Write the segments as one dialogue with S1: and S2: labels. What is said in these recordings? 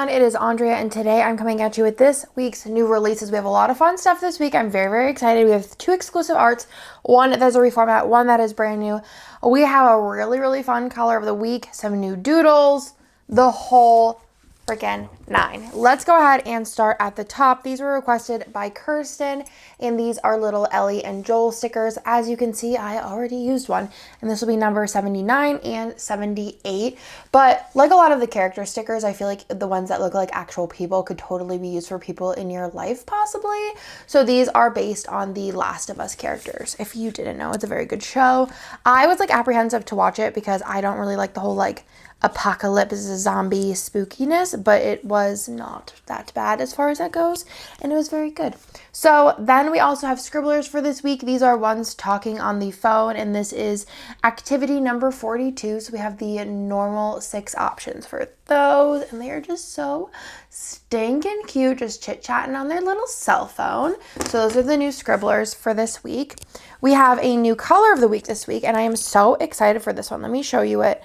S1: everyone, it is Andrea, and today I'm coming at you with this week's new releases. We have a lot of fun stuff this week. I'm very excited. We have 2 exclusive arts, one that's a reformat, one that is brand new. We have a really fun color of the week, some new doodles, the whole freaking 9. Let's go ahead and start at the top. These were requested by Kirsten, and these are little Ellie and Joel stickers. As you can see, I already used one, and this will be number 79 and 78. But like a lot of the character stickers, I feel like the ones that look like actual people could totally be used for people in your life, possibly. So these are based on the Last of Us characters. If you didn't know, it's a very good show. I was like apprehensive to watch it because I don't really like the whole like apocalypse zombie spookiness, but it was not that bad as far as that goes, and it was very good. So then we also have scribblers for this week. These are ones talking on the phone, and this is activity number 42. So we have the normal 6 options for those, and they are just so stinking cute, just chit-chatting on their little cell phone. So those are the new scribblers for this week. We have a new color of the week this week, and I am so excited for this one. Let me show you it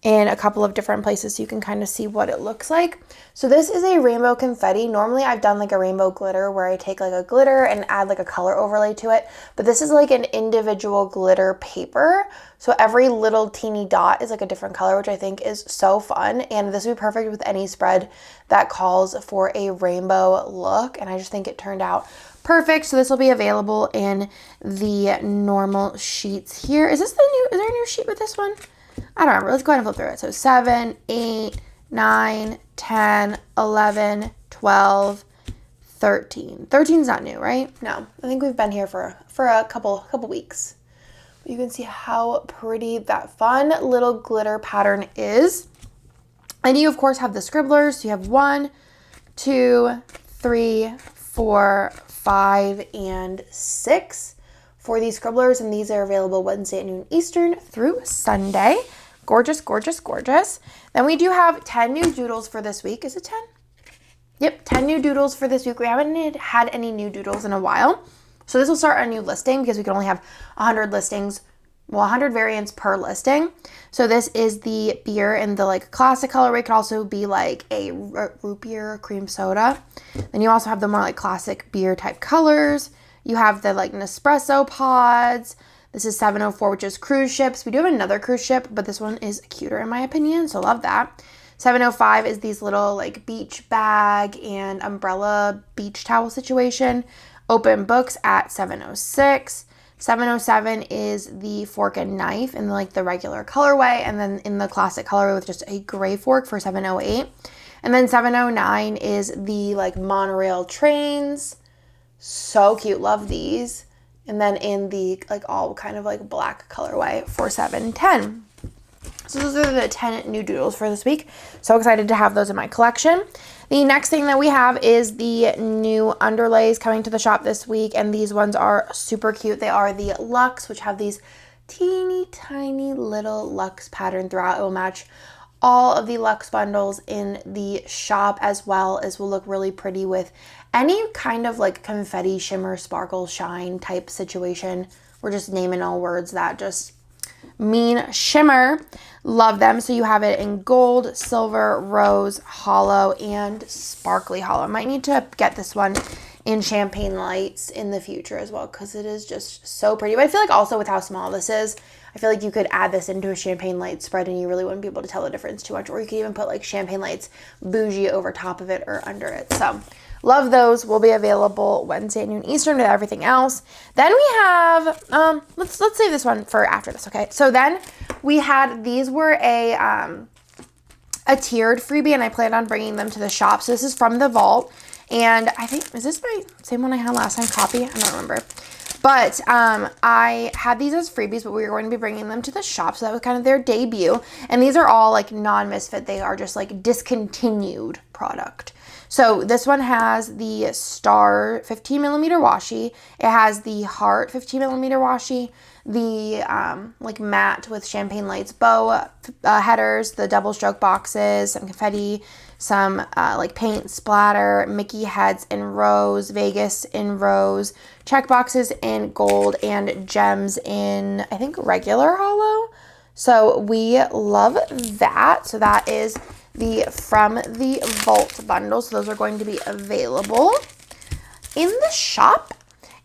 S1: in a couple of different places so you can kind of see what it looks like. So this is a rainbow confetti. Normally I've done like a rainbow glitter where I take like a glitter and add like a color overlay to it, but this is like an individual glitter paper. So every little teeny dot is like a different color, which I think is so fun, and this would be perfect with any spread that calls for a rainbow look, and I just think it turned out perfect. So this will be available in the normal sheets here. Is there a new sheet with this one? I don't remember. Let's go ahead and flip through it. So 7, 8, 9, 10, 11, 12, 13. 13's not new, right? No, I think we've been here for a couple weeks. You can see how pretty that fun little glitter pattern is. And you, of course, have the scribblers. So you have 1, 2, 3, 4, 5, and 6 for these scribblers, and these are available Wednesday at noon Eastern through Sunday. Gorgeous. Then we do have 10 new doodles for this week. Is it 10? Yep, 10 new doodles for this week. We haven't had any new doodles in a while. So this will start a new listing because we can only have 100 listings, 100 variants per listing. So this is the beer in the like classic colorway. It could also be like a root beer cream soda. Then you also have the more like classic beer type colors. You have the like Nespresso pods. This is 704, which is cruise ships. We do have another cruise ship, but this one is cuter in my opinion, so love that. 705 is these little like beach bag and umbrella beach towel situation. Open books at 706. 707 is the fork and knife in like the regular colorway, and then in the classic colorway with just a gray fork for 708. And then 709 is the like monorail trains. So cute, love these. And then in the like all kind of like black colorway for 710. So those are the 10 new doodles for this week. So excited to have those in my collection. The next thing that we have is the new underlays coming to the shop this week, and these ones are super cute. They are the Luxe, which have these teeny tiny little Luxe pattern throughout. It will match all of the Luxe bundles in the shop, as well as will look really pretty with any kind of like confetti, shimmer, sparkle, shine type situation. We're just naming all words that just mean shimmer. Love them. So you have it in gold, silver, rose, hollow, and sparkly hollow. I might need to get this one in champagne lights in the future as well, because it is just so pretty. But I feel like also with how small this is, I feel like you could add this into a champagne light spread and you really wouldn't be able to tell the difference too much. Or you could even put like champagne lights bougie over top of it or under it. So love those. Will be available Wednesday at noon Eastern with everything else. Then we have, let's save this one for after this, okay? So then we had, these were a tiered freebie, and I planned on bringing them to the shop. So this is from the vault, and I think, is this my same one I had last time, copy? I don't remember. But I had these as freebies, but we were going to be bringing them to the shop, so that was kind of their debut. And these are all like non-misfit. They are just like discontinued product. So this one has the Star 15 millimeter washi. It has the Heart 15 millimeter washi, the like matte with champagne lights bow headers, the double stroke boxes, some confetti, some like paint splatter, Mickey heads in rose, Vegas in rose, check boxes in gold, and gems in, I think, regular hollow. So we love that. So that is the From the Vault bundle. So those are going to be available in the shop.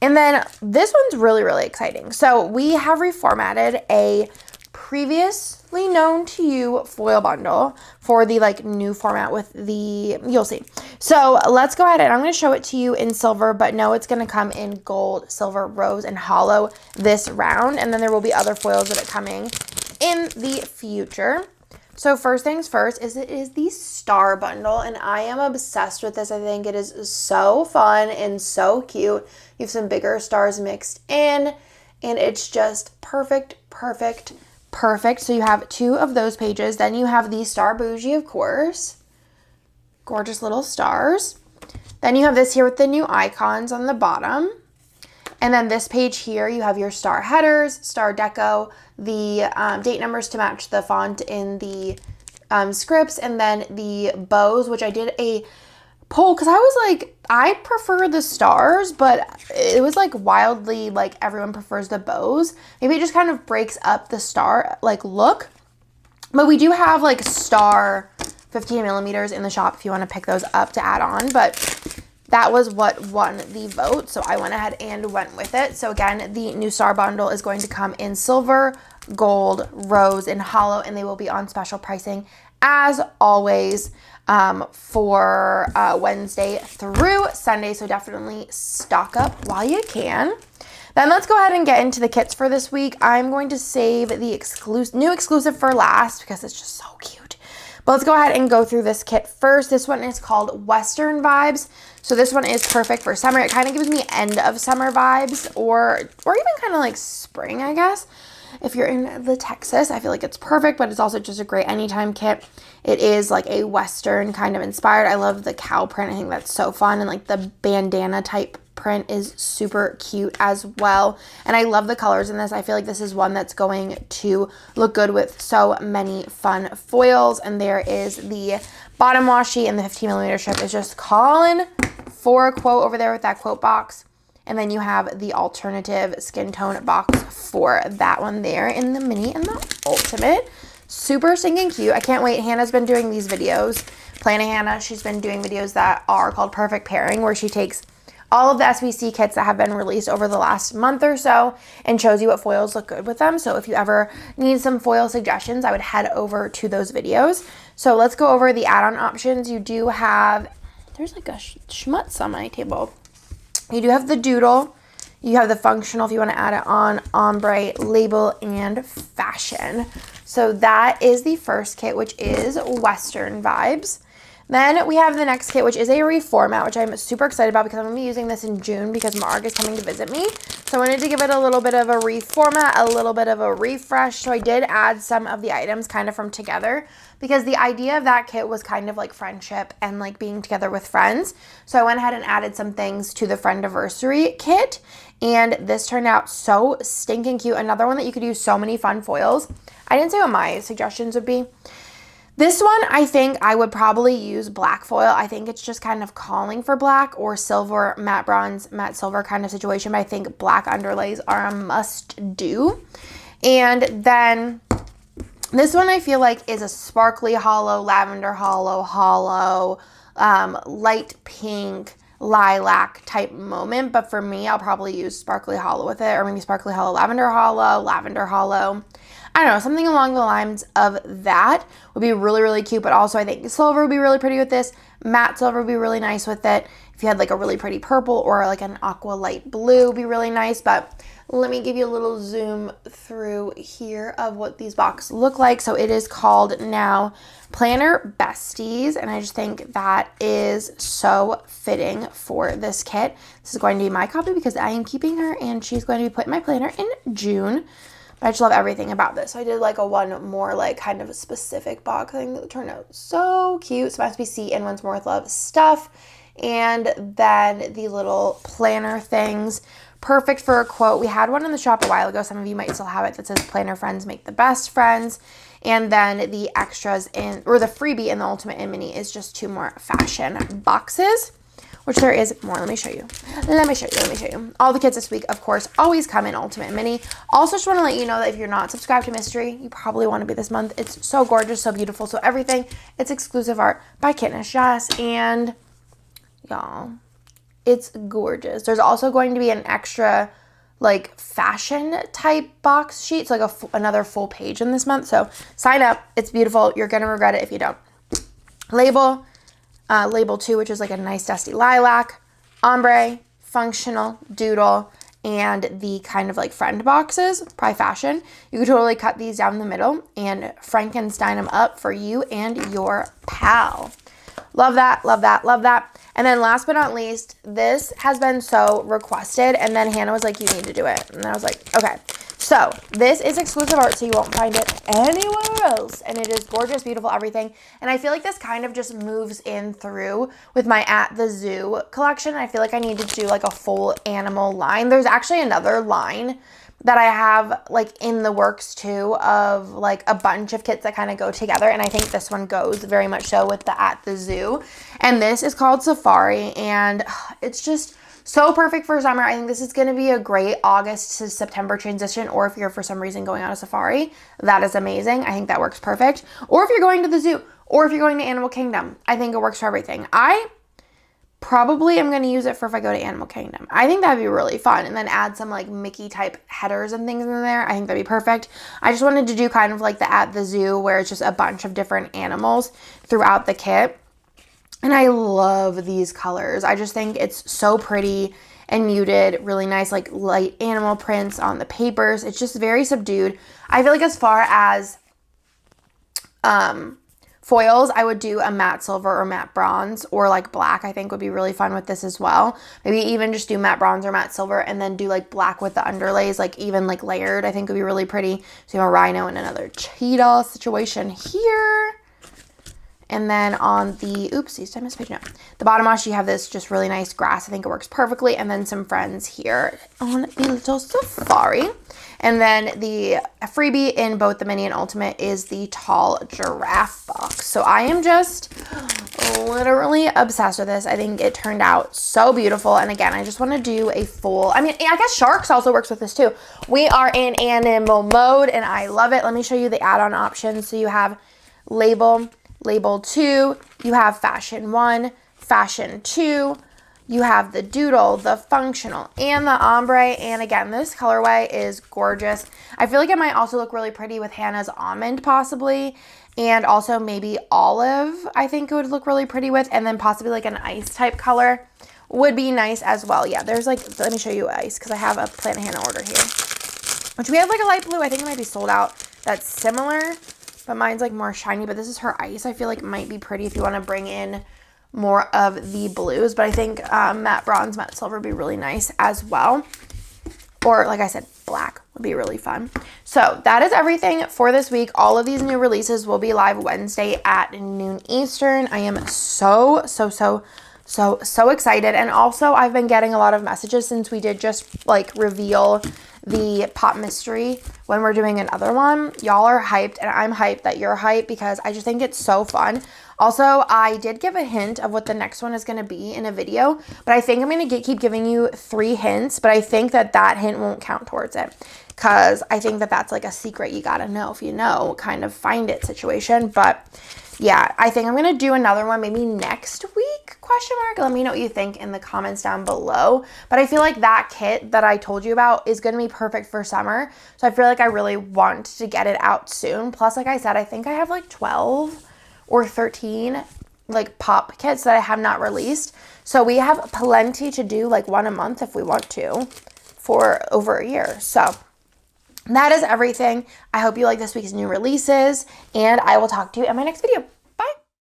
S1: And then this one's really, really exciting. So we have reformatted a previously known to you foil bundle for the like new format with the, you'll see. So let's go ahead and I'm going to show it to you in silver, but no, it's going to come in gold, silver, rose, and hollow this round. And then there will be other foils that are coming in the future. So first things first is it is the star bundle, and I am obsessed with this. I think it is so fun and so cute. You have some bigger stars mixed in, and it's just perfect, perfect, perfect. So you have 2 of those pages. Then you have the Star Bougie, of course. Gorgeous little stars. Then you have this here with the new icons on the bottom. And then this page here, you have your star headers, star deco, the date numbers to match the font in the scripts, and then the bows, which I did a poll because I was like, I prefer the stars, but it was like wildly like everyone prefers the bows. Maybe it just kind of breaks up the star like look. But we do have like star 15 millimeters in the shop if you want to pick those up to add on, but that was what won the vote, so I went ahead and went with it. So again, the new star bundle is going to come in silver, gold, rose, and hollow, and they will be on special pricing as always for Wednesday through Sunday. So definitely stock up while you can. Then let's go ahead and get into the kits for this week. I'm going to save the new exclusive for last because it's just so cute. But let's go ahead and go through this kit first. This one is called Western Vibes. So this one is perfect for summer. It kind of gives me end of summer vibes or even kind of like spring, I guess. If you're in the Texas, I feel like it's perfect, but it's also just a great anytime kit. It is like a Western kind of inspired. I love the cow print. I think that's so fun. And like the bandana type print is super cute as well. And I love the colors in this. I feel like this is one that's going to look good with so many fun foils. And there is the bottom washi, and the 15 millimeter strip is just calling for a quote over there with that quote box. And then you have the alternative skin tone box for that one there in the mini and the ultimate. Super stinking cute. I can't wait. Hannah's been doing these videos. Planning Hannah, she's been doing videos that are called Perfect Pairing, where she takes all of the SVC kits that have been released over the last month or so and shows you what foils look good with them. So if you ever need some foil suggestions, I would head over to those videos. So let's go over the add-on options. You do have, there's like a schmutz on my table. You do have the doodle. You have the functional if you want to add it on, ombre, label, and fashion. So that is the first kit, which is Western Vibes. Then we have the next kit, which is a reformat, which I'm super excited about because I'm going to be using this in June because Marg is coming to visit me. So I wanted to give it a little bit of a reformat, a little bit of a refresh. So I did add some of the items kind of from together because the idea of that kit was kind of like friendship and like being together with friends. So I went ahead and added some things to the Friendiversary kit, and this turned out so stinking cute. Another one that you could use so many fun foils. I didn't say what my suggestions would be. This one, I think I would probably use black foil. I think it's just kind of calling for black or silver, matte bronze, matte silver kind of situation. But I think black underlays are a must do. And then this one I feel like is a sparkly hollow, lavender hollow, light pink, lilac type moment. But for me, I'll probably use sparkly hollow with it, or maybe sparkly hollow, lavender hollow. I don't know, something along the lines of that would be really, really cute. But also I think silver would be really pretty with this. Matte silver would be really nice with it. If you had like a really pretty purple or like an aqua light blue would be really nice. But let me give you a little zoom through here of what these boxes look like. So it is called now Planner Besties. And I just think that is so fitting for this kit. This is going to be my copy because I am keeping her and she's going to be put in my planner in June. I just love everything about this. So I did like a one more like kind of a specific box thing that turned out so cute. So SBC and One's More with Love stuff. And then the little planner things. Perfect for a quote. We had one in the shop a while ago. Some of you might still have it that says Planner Friends Make the Best Friends. And then the extras in, or the freebie in the Ultimate and Mini is just 2 more fashion boxes. which there is more. Let me show you. Let me show you. All the kits this week, of course, always come in Ultimate and Mini. Also, just want to let you know that if you're not subscribed to Mystery, you probably want to be this month. It's so gorgeous, so beautiful, so everything. It's exclusive art by Kitnish Jess, and y'all, it's gorgeous. There's also going to be an extra like fashion type box sheet, so like another full page in this month. So sign up. It's beautiful. You're gonna regret it if you don't. Label 2, which is like a nice dusty lilac, ombre, functional, doodle, and the kind of like friend boxes, probably fashion. You could totally cut these down the middle and Frankenstein them up for you and your pal. Love that, love that, love that. And then last but not least, this has been so requested, and then Hannah was like, you need to do it. And I was like, okay. So this is exclusive art, so you won't find it anywhere else. And it is gorgeous, beautiful, everything. And I feel like this kind of just moves in through with my At the Zoo collection. I feel like I need to do like a full animal line. There's actually another line that I have like in the works too, of like a bunch of kits that kind of go together. And I think this one goes very much so with the At the Zoo. And this is called Safari, and it's just so perfect for summer. I think this is going to be a great August to September transition, or if you're for some reason going on a safari, that is amazing. I think that works perfect. Or if you're going to the zoo, or if you're going to Animal Kingdom, I think it works for everything. I probably am going to use it for if I go to Animal Kingdom. I think that'd be really fun. And then add some like Mickey type headers and things in there. I think that'd be perfect. I just wanted to do kind of like the At the Zoo, where it's just a bunch of different animals throughout the kit. And I love these colors. I just think it's so pretty and muted, really nice like light animal prints on the papers. It's just very subdued. I feel like as far as foils, I would do a matte silver or matte bronze, or like black I think would be really fun with this as well. Maybe even just do matte bronze or matte silver and then do like black with the underlays, like even like layered, I think would be really pretty. So you have a rhino and another cheetah situation here. And then on the, oopsies, did I miss page? No. The bottom wash, you have this just really nice grass. I think it works perfectly. And then some friends here on the little safari. And then the freebie in both the mini and ultimate is the tall giraffe box. So I am just literally obsessed with this. I think it turned out so beautiful. And again, I just want to do a full, I mean, I guess sharks also works with this too. We are in animal mode and I love it. Let me show you the add-on options. So you have label 2, you have fashion 1, fashion 2, you have the doodle, the functional, and the ombre. And again, this colorway is gorgeous. I feel like it might also look really pretty with Hannah's almond possibly, and also maybe olive I think it would look really pretty with, and then possibly like an ice type color would be nice as well. Yeah, there's like, let me show you ice because I have a Planet Hannah order here, which we have like a light blue. I think it might be sold out. That's similar, but mine's like more shiny, but this is her ice. I feel like it might be pretty if you want to bring in more of the blues, but I think matte bronze, matte silver would be really nice as well. Or like I said, black would be really fun. So that is everything for this week. All of these new releases will be live Wednesday at noon Eastern. I am so excited. And also I've been getting a lot of messages since we did just like reveal the pop mystery when we're doing another one. Y'all are hyped and I'm hyped that you're hyped because I just think it's so fun. Also, I did give a hint of what the next one is going to be in a video, but I think I'm going to keep giving you 3 hints, but I think that hint won't count towards it because I think that's like a secret you got to know. If you know, kind of find it situation. But yeah, I think I'm going to do another one maybe next week, question mark. Let me know what you think in the comments down below. But I feel like that kit that I told you about is going to be perfect for summer. So I feel like I really want to get it out soon. Plus, like I said, I think I have like 12 or 13 like pop kits that I have not released. So we have plenty to do, like one a month if we want to, for over a year. So that is everything. I hope you like this week's new releases, and I will talk to you in my next video.